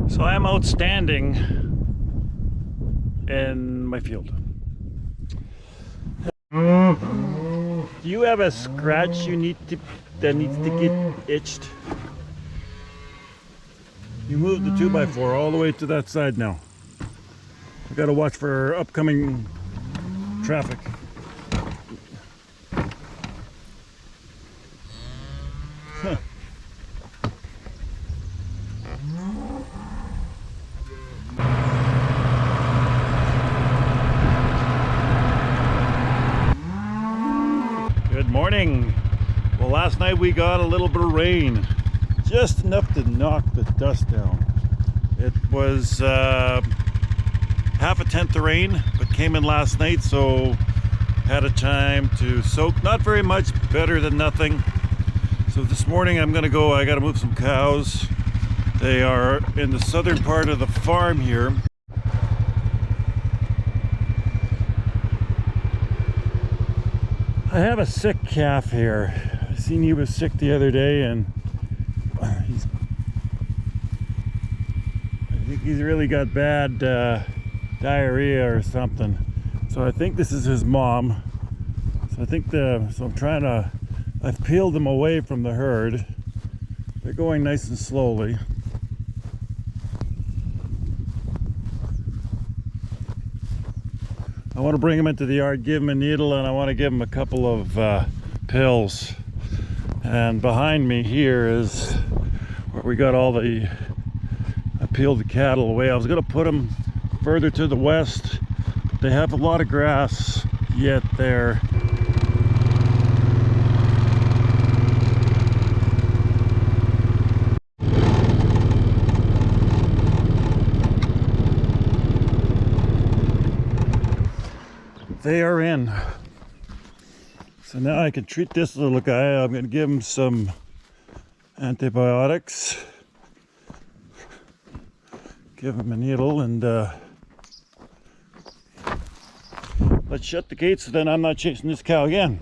So I'm outstanding in my field. Do you have a scratch that needs to get itched? You moved the 2x4 all the way to that side now. I gotta watch for upcoming traffic. Huh. Good morning. Well, last night we got a little bit of rain, just enough to knock the dust down. It was half a tenth of rain, but came in last night, so had a time to soak. Not very much, better than nothing. So this morning I'm gonna go, I gotta move some cows. They are in the southern part of the farm here. I have a sick calf here. I seen he was sick the other day, and I think he's really got bad diarrhea or something. So I think this is his mom. So I think I've peeled them away from the herd. They're going nice and slowly. I want to bring them into the yard, give them a needle, and I want to give them a couple of pills. And behind me here is where we got all I peeled the cattle away. I was going to put them further to the west, but they have a lot of grass yet there. They are in. So now I can treat this little guy. I'm going to give him some antibiotics. Give him a needle, and let's shut the gate so then I'm not chasing this cow again.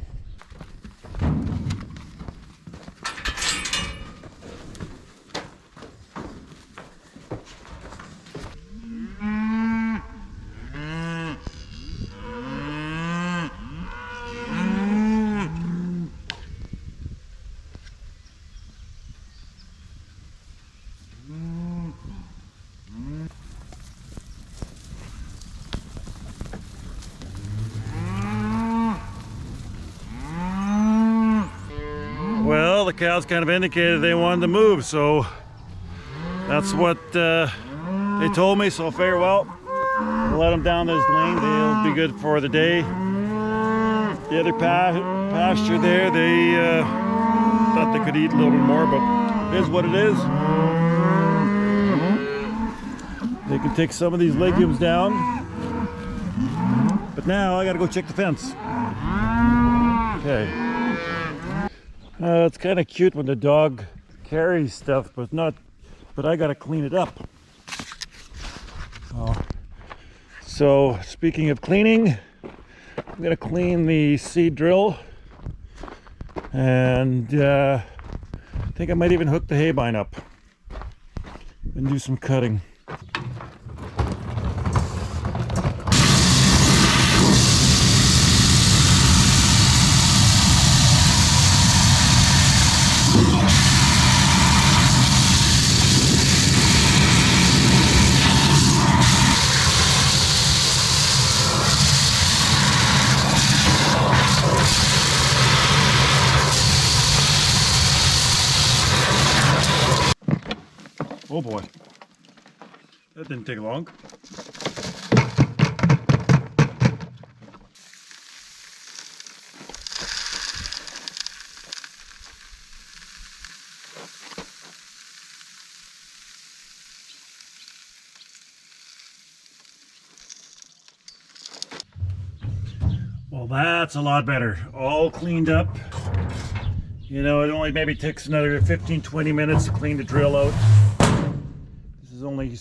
Well, the cows kind of indicated they wanted to move, so that's what they told me. So fair, well, we'll let them down this lane. They'll be good for the day. The other pasture there, they thought they could eat a little bit more, but it is what it is. They can take some of these legumes down. But now I gotta go check the fence. Okay. It's kind of cute when the dog carries stuff, but I gotta clean it up. So speaking of cleaning, I'm gonna clean the seed drill, and I think I might even hook the haybine up and do some cutting. Oh boy, that didn't take long. Well, that's a lot better. All cleaned up. You know, it only maybe takes another 15-20 minutes to clean the drill out. This is only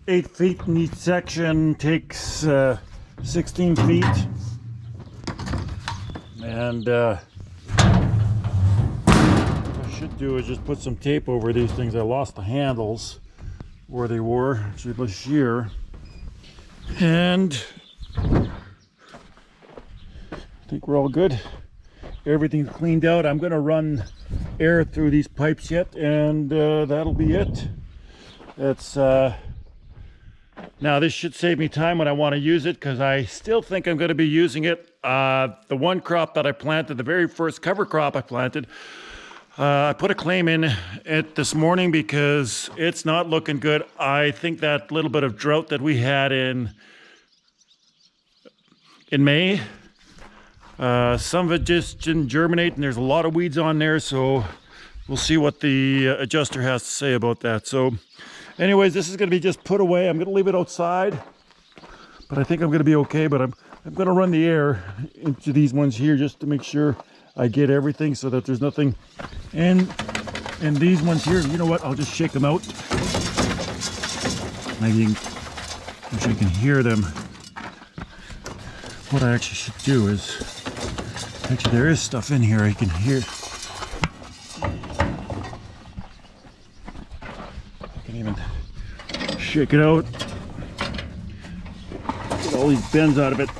8 feet in each section, takes 16 feet. And what I should do is just put some tape over these things. I lost the handles, where they were this year. And I think we're all good. Everything's cleaned out. I'm gonna run air through these pipes yet, and that'll be it. It's now this should save me time when I want to use it, because I still think I'm going to be using it. The one crop that I planted, the very first cover crop I planted, I put a claim in it this morning because it's not looking good. I think that little bit of drought that we had in May, some of it just didn't germinate, and there's a lot of weeds on there, so we'll see what the adjuster has to say about that. So anyways, this is going to be just put away. I'm going to leave it outside, but I think I'm going to be okay. But I'm going to run the air into these ones here just to make sure I get everything, so that there's nothing. And these ones here, you know what? I'll just shake them out. Maybe you can hear them. What I actually should do is, actually there is stuff in here I can hear. Even shake it out, get all these bends out of it.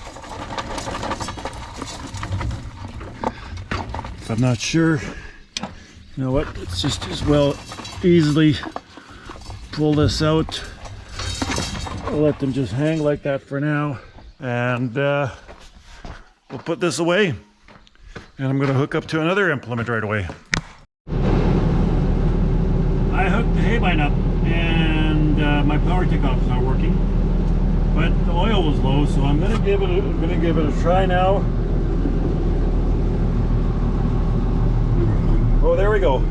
If I'm not sure, you know what, it's just as well easily pull this out. I'll let them just hang like that for now, and we'll put this away, and I'm going to hook up to another implement right away. I hooked the haybine up, and my power takeoff is not working, but the oil was low, so I'm gonna give it a try now. Oh, there we go.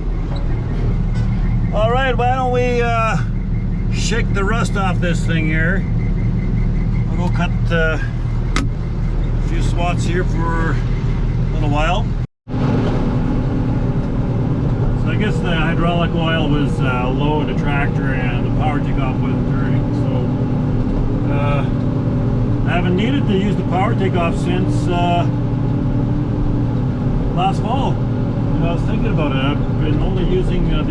All right, why don't we shake the rust off this thing here? I'll go cut a few swaths here for a little while. I guess the hydraulic oil was low in the tractor, and the power takeoff wasn't turning, so I haven't needed to use the power takeoff since last fall. And I was thinking about it. I've been only using there's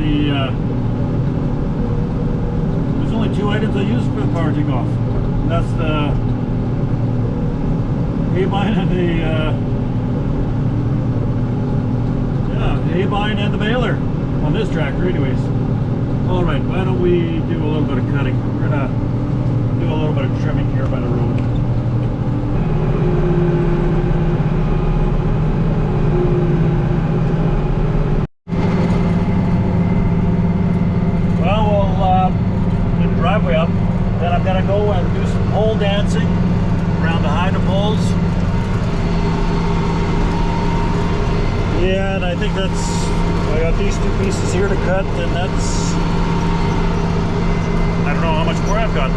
only two items I use for the power takeoff, and that's the haybine and the haybine and the baler on this tractor anyways. All right, why don't we do a little bit of cutting? We're gonna do a little bit of trimming here by the road. Well, we'll do the driveway up, then I'm gonna go and do some pole dancing around the hydro poles. Yeah, and I think that's, I got these two pieces here to cut, and that's, I don't know how much more I've got.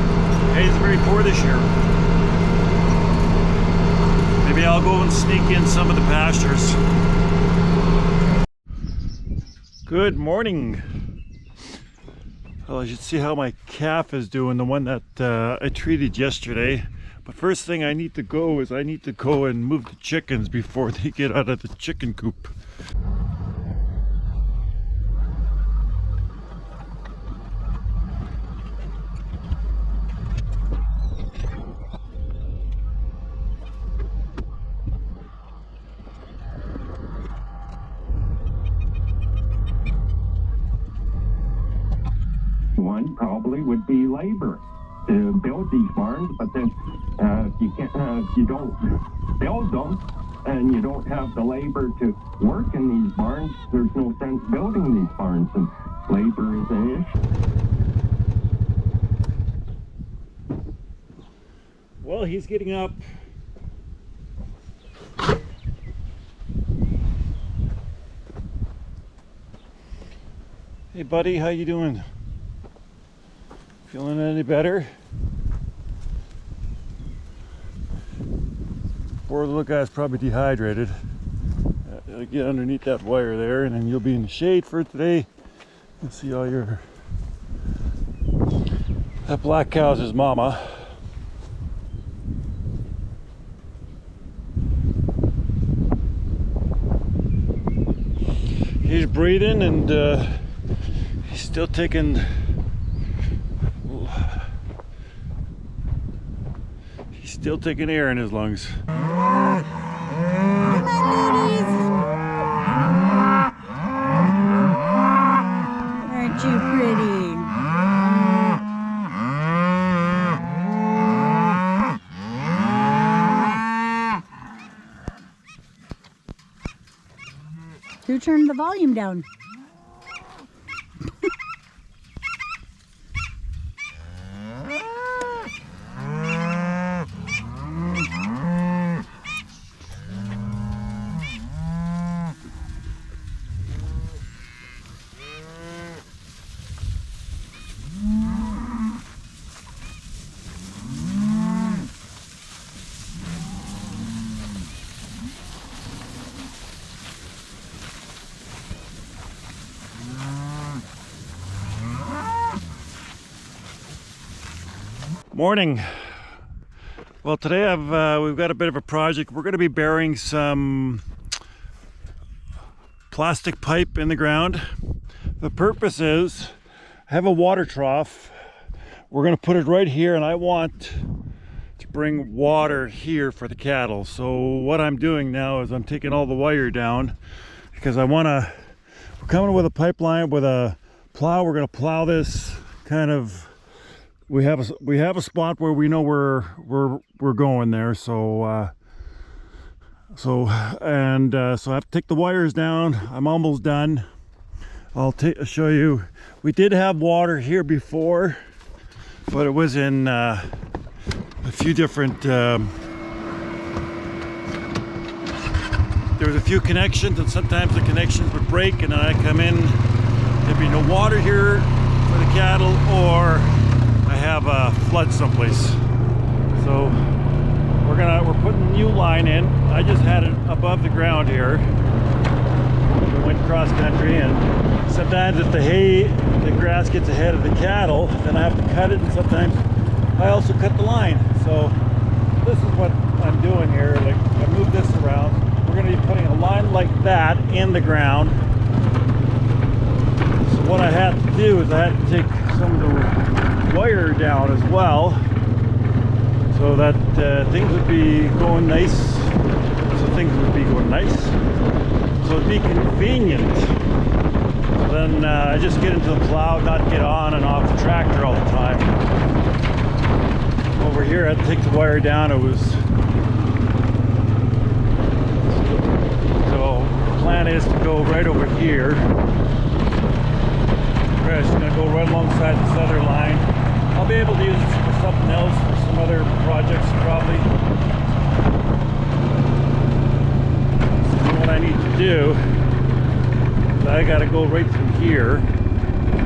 Hay is very poor this year. Maybe I'll go and sneak in some of the pastures. Good morning. Well, you should see how my calf is doing, the one that I treated yesterday. But first thing I need to go is I need to go and move the chickens before they get out of the chicken coop. One probably would be labor to build these barns, but then you can't, if you don't build them and you don't have the labor to work in these barns, there's no sense building these barns, and labor is an issue. Well, he's getting up. Hey buddy, how you doing? Feeling any better? Poor little guy's probably dehydrated. Get underneath that wire there, and then you'll be in the shade for today. You'll see all your... That black cow's his mama. He's breathing, and he's still taking He's still taking air in his lungs. Come on, ladies. Aren't you pretty? Who turned the volume down? Morning. Well, today we've got a bit of a project. We're going to be burying some plastic pipe in the ground. The purpose is I have a water trough. We're going to put it right here, and I want to bring water here for the cattle. So what I'm doing now is I'm taking all the wire down because we're coming with a pipeline with a plow. We're going to plow this kind of. We have a spot where we know we're going there. So I have to take the wires down. I'm almost done. I'll show you. We did have water here before, but it was in a few different. There was a few connections, and sometimes the connections would break, and then I come in. There'd be no water here for the cattle, or I have a flood someplace. So we're putting a new line in. I just had it above the ground here. We went cross country, and sometimes if the grass gets ahead of the cattle, then I have to cut it, and sometimes I also cut the line. So this is what I'm doing here. Like, I moved this around. We're going to be putting a line like that in the ground. So what I had to do is I had to take some of the wire down as well, so that things would be going nice. So it'd be convenient. So then I just get into the plow, not get on and off the tractor all the time. Over here I had to take the wire down. So the plan is to go right over here. We're just going to go right alongside this other line. I'll be able to use it for something else, for some other projects probably. So what I need to do is I got to go right through here.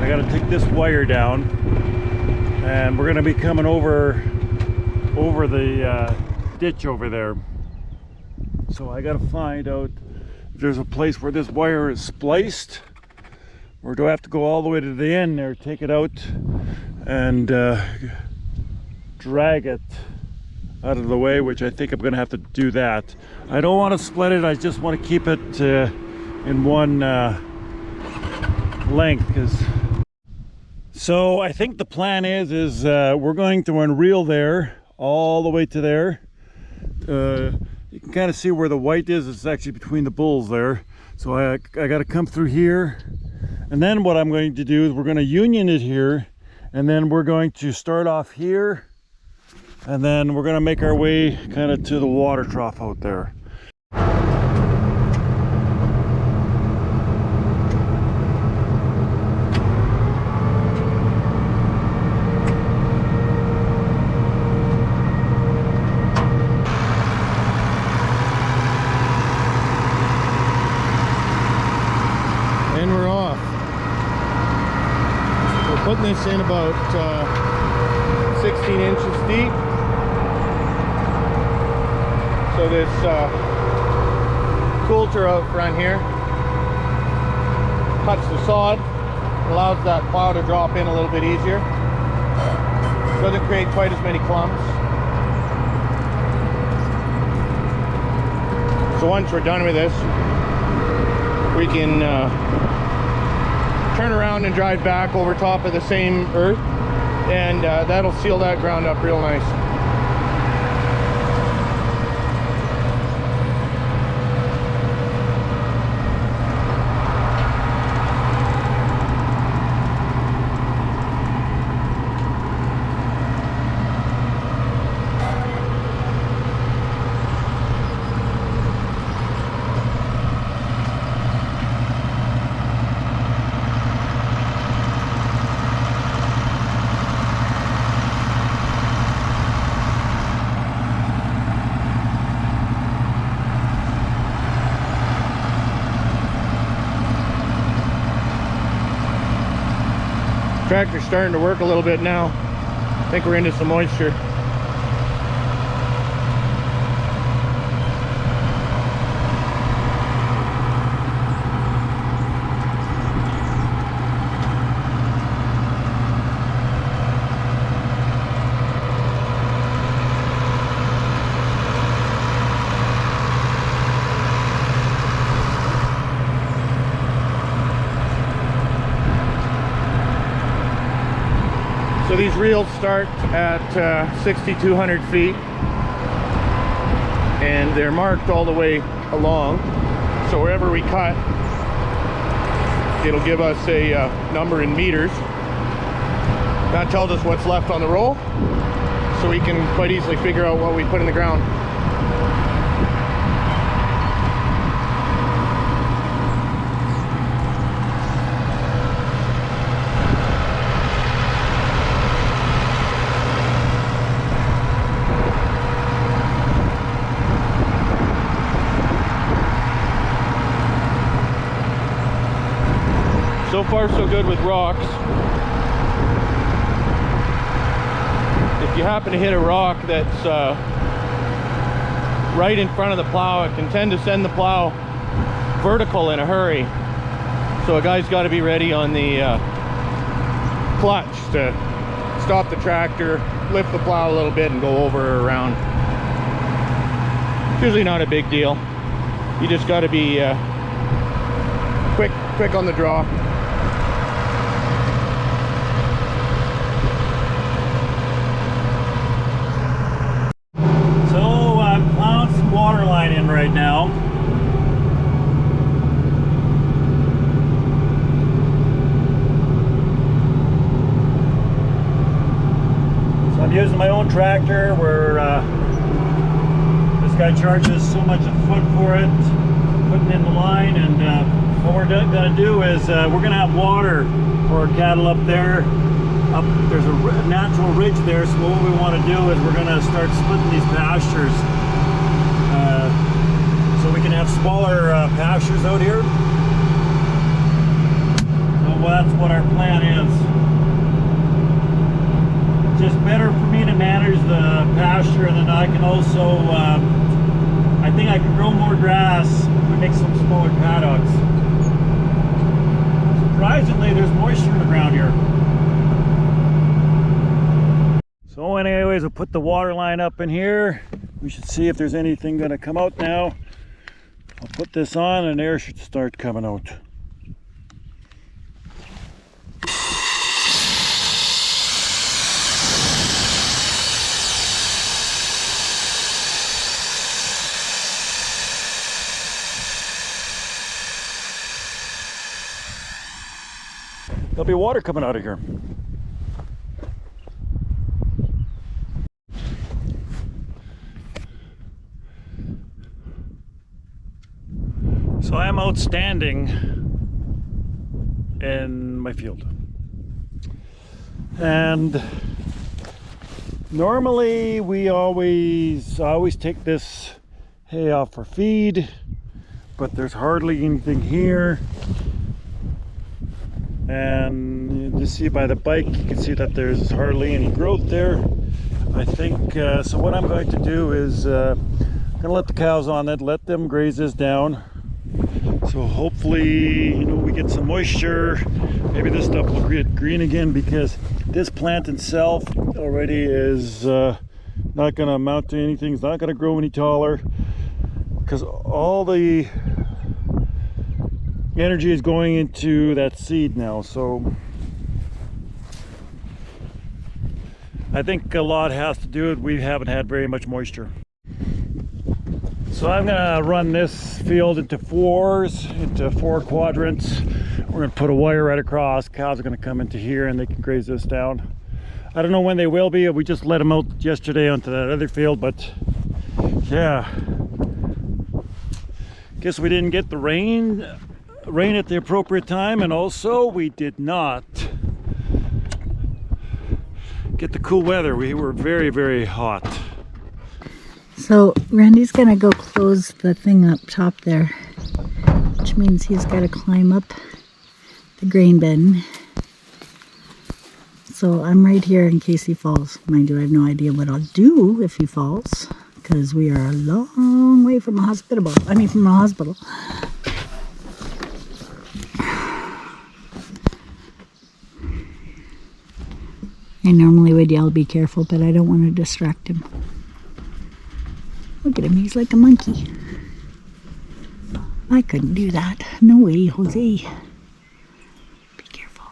I got to take this wire down, and we're going to be coming over the ditch over there. So I got to find out if there's a place where this wire is spliced, or do I have to go all the way to the end there, take it out, and drag it out of the way, which I think I'm going to have to do that. I don't want to split it. I just want to keep it in one length. So I think the plan is we're going to unreel there all the way to there. You can kind of see where the white is. It's actually between the bulls there. So I got to come through here. And then what I'm going to do is we're going to union it here, and then we're going to start off here, and then we're going to make our way kind of to the water trough out there. And we're off. Putting this in about 16 inches deep. So this coulter out front here cuts the sod, allows that plow to drop in a little bit easier. Doesn't create quite as many clumps. So once we're done with this, we can turn around and drive back over top of the same earth, and that'll seal that ground up real nice. tractor's starting to work a little bit now. I think we're into some moisture. So these reels start at 6,200 feet and they're marked all the way along. So wherever we cut, it'll give us a number in meters. That tells us what's left on the roll, so we can quite easily figure out what we put in the ground. So far so good with rocks. If you happen to hit a rock that's right in front of the plow, it can tend to send the plow vertical in a hurry. So a guy's got to be ready on the clutch to stop the tractor, lift the plow a little bit and go over or around. It's usually not a big deal. You just got to be quick on the draw. Waterline in right now. So I'm using my own tractor where this guy charges so much a foot for it, putting in the line, and what we're going to do is we're going to have water for our cattle up there. There's a natural ridge there, so what we want to do is we're going to start splitting these pastures. So we can have smaller pastures out here. So that's what our plan is. Just better for me to manage the pasture, and then I can also, I think I can grow more grass if we make some smaller paddocks. Surprisingly, there's moisture in the ground here. So anyways, we'll put the water line up in here. We should see if there's anything going to come out now. I'll put this on and air should start coming out. There'll be water coming out of here. So I'm outstanding in my field, and normally we always take this hay off for feed, but there's hardly anything here. And you see by the bike, you can see that there's hardly any growth there. I think so. What I'm going to do is I'm gonna let the cows on it, let them graze this down. So hopefully, you know, we get some moisture. Maybe this stuff will get green again, because this plant itself already is not going to amount to anything. It's not going to grow any taller, because all the energy is going into that seed now. So I think a lot has to do with we haven't had very much moisture. So I'm gonna run this field into four quadrants. We're gonna put a wire right across. Cows are gonna come into here and they can graze this down. I don't know when they will be. We just let them out yesterday onto that other field, but yeah. Guess we didn't get the rain at the appropriate time, and also we did not get the cool weather. We were very, very hot. So Randy's gonna go close the thing up top there, which means he's got to climb up the grain bin. So I'm right here in case he falls. Mind you, I have no idea what I'll do if he falls, because we are a long way from a hospital. From a hospital. I normally would yell, be careful, but I don't want to distract him. Look at him, he's like a monkey. I couldn't do that. No way, Jose. Be careful.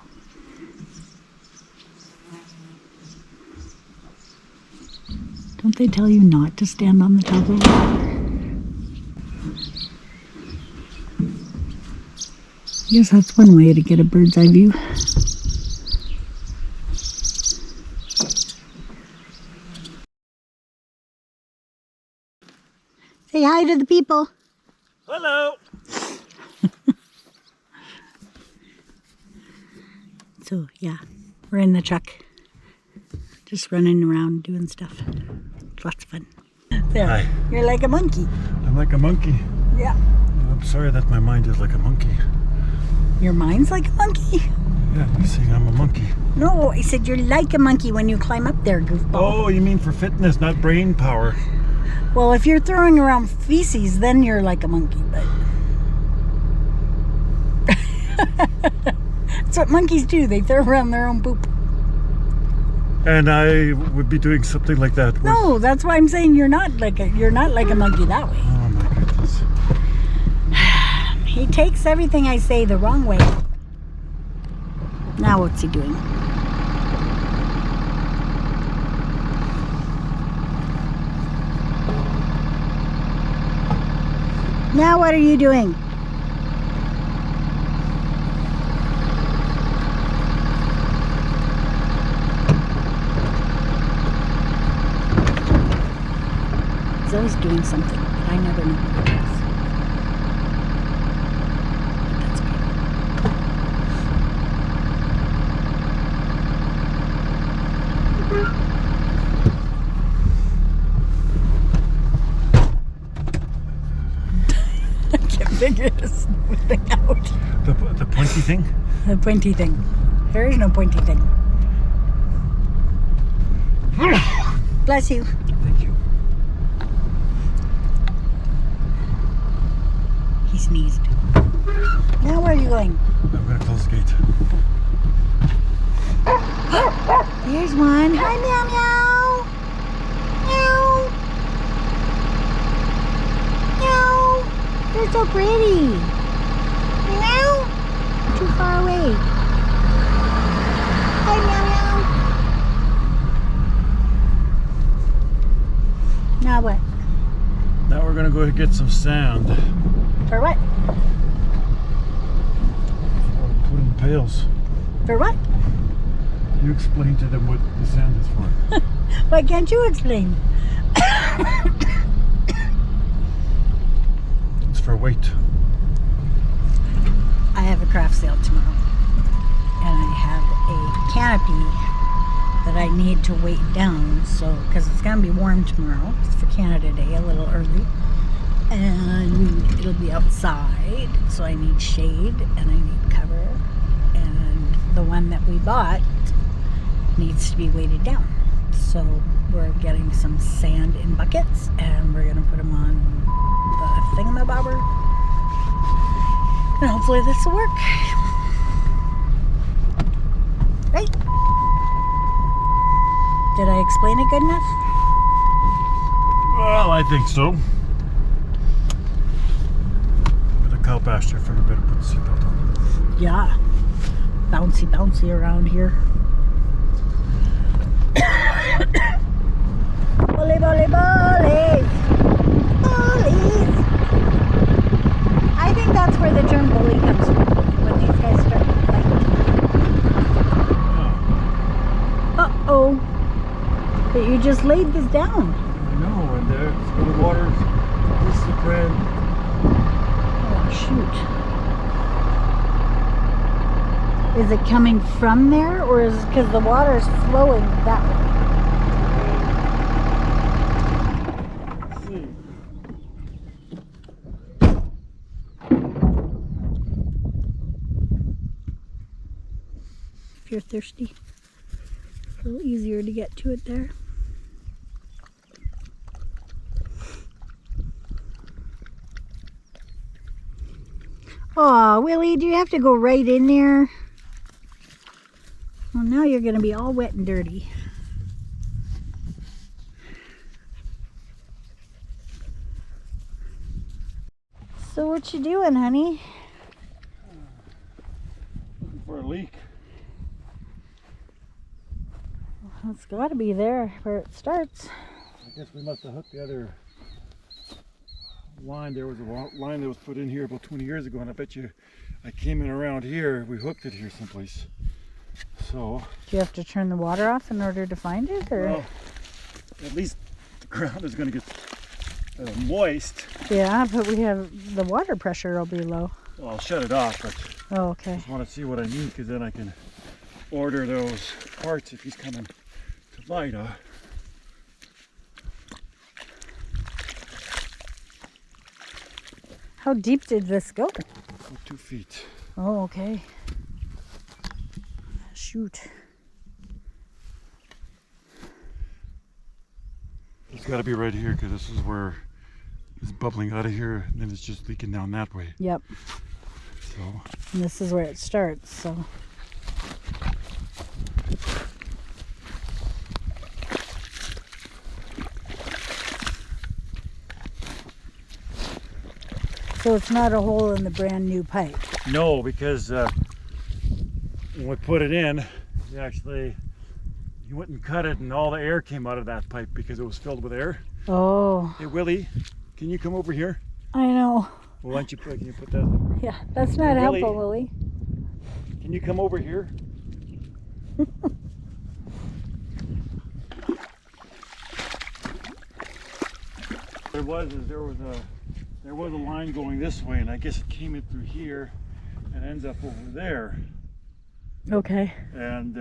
Don't they tell you not to stand on the top of the water? I guess that's one way to get a bird's eye view. Say hi to the people. Hello. So yeah, we're in the truck. Just running around doing stuff. It's lots of fun. There, Hi. You're like a monkey. I'm like a monkey. Yeah. I'm sorry that my mind is like a monkey. Your mind's like a monkey? Yeah, you're saying I'm a monkey. No, I said you're like a monkey when you climb up there, goofball. Oh, you mean for fitness, not brain power. Well, if you're throwing around feces, then you're like a monkey, but... That's what monkeys do. They throw around their own poop. And I would be doing something like that. With... No, that's why I'm saying you're not like a monkey that way. Oh my goodness. He takes everything I say the wrong way. Now what's he doing? Now what are you doing? He's always doing something, but I never know what it is. But that's good. I can't figure this thing out. The pointy thing? The pointy thing. There is no pointy thing. Bless you. Thank you. He sneezed. Now where are you going? I'm going to close the gate. There's one. Hi, meow meow. Meow. Meow. You're so pretty. Meow. Too far away. Hi, meow meow. Now what? Now we're going to go get some sand. For what? Put in the pails. For what? You explain to them what the sand is for. Why can't you explain? It's for weight. I have a craft sale tomorrow, and I have a canopy that I need to weight down, so because it's going to be warm tomorrow. It's for Canada Day, a little early, and it'll be outside, so I need shade and I need cover, and the one that we bought needs to be weighted down. So we're getting some sand in buckets, and we're going to put them on the thingamabobber, and hopefully this will work. Right? Did I explain it good enough? Well, I think so. With a cow pasture, for a better put the seatbelt on. Yeah. Bouncy, bouncy around here. Bully, bully, bullies. Bullies. I think that's where the term bully comes from. When these guys start fighting. Uh-oh. But you just laid this down. I know, and there's the water. This is the brand. Oh, shoot. Is it coming from there, or is it because the water is flowing that way? Let's see. If you're thirsty. a little easier to get to it there. Aw, Willie, do you have to go right in there? Well, now you're going to be all wet and dirty. So what you doing, honey? Looking for a leak. Well, it's got to be there where it starts. I guess we must have hooked the other line. There was a line that was put in here about 20 years ago, and I bet you I came in around here. We hooked it here someplace. So Do you have to turn the water off in order to find it, or? well, at least the ground is going to get moist. Yeah, but we have the water pressure will be low. Well, I'll shut it off, but Oh, I okay. just want to see what I need, because then I can order those parts if he's coming to Vida. How deep did this go? About 2 feet. Oh, okay. Shoot. It's got to be right here, because this is where it's bubbling out of here, and then it's just leaking down that way. Yep. So And this is where it starts, so. So it's not a hole in the brand new pipe. no, because when we put it in, you went and cut it, and all the air came out of that pipe because it was filled with air. Oh, Hey Willie, can you come over here? I know. Well, why don't you put that? Yeah, that's not Hey, Willie. helpful, Willie. Can you come over here? There was a line going this way, and I guess it came in through here and ends up over there. Okay. And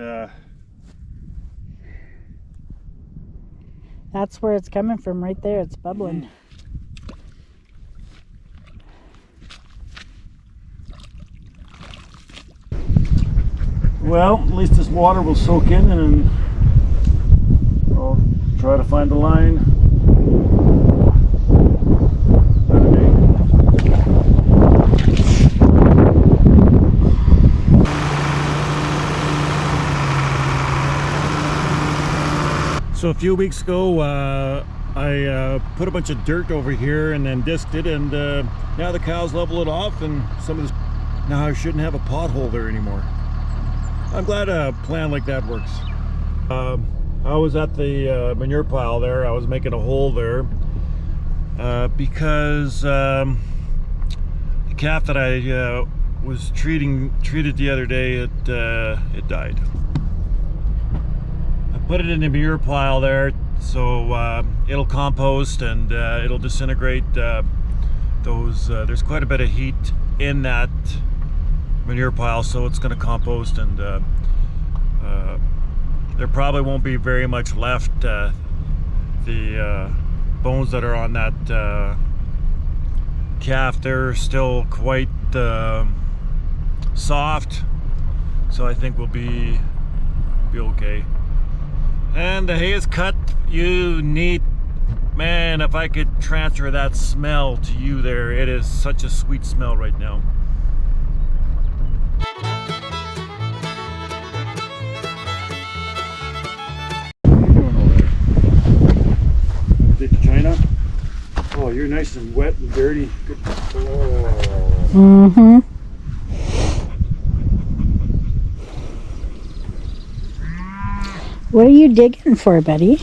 That's where it's coming from, right there. It's bubbling. well, at least this water will soak in, and I'll try to find the line. So a few weeks ago, I put a bunch of dirt over here and then disked it, and now the cows level it off, and some of this, now I shouldn't have a pothole there anymore. I'm glad a plan like that works. I was at the manure pile there. I was making a hole there because the calf that I was treated the other day, it died. Put it in the manure pile there, so it'll compost, and it'll disintegrate those. There's quite a bit of heat in that manure pile, so it's going to compost, and there probably won't be very much left. The bones that are on that calf, they're still quite soft, so I think we'll be okay. And the hay is cut. You need, man, if I could transfer that smell to you there, it is such a sweet smell right now. What are you doing over there? Did China? Oh, you're nice and wet and dirty. Good. Oh. Mm-hmm. What are you digging for, buddy?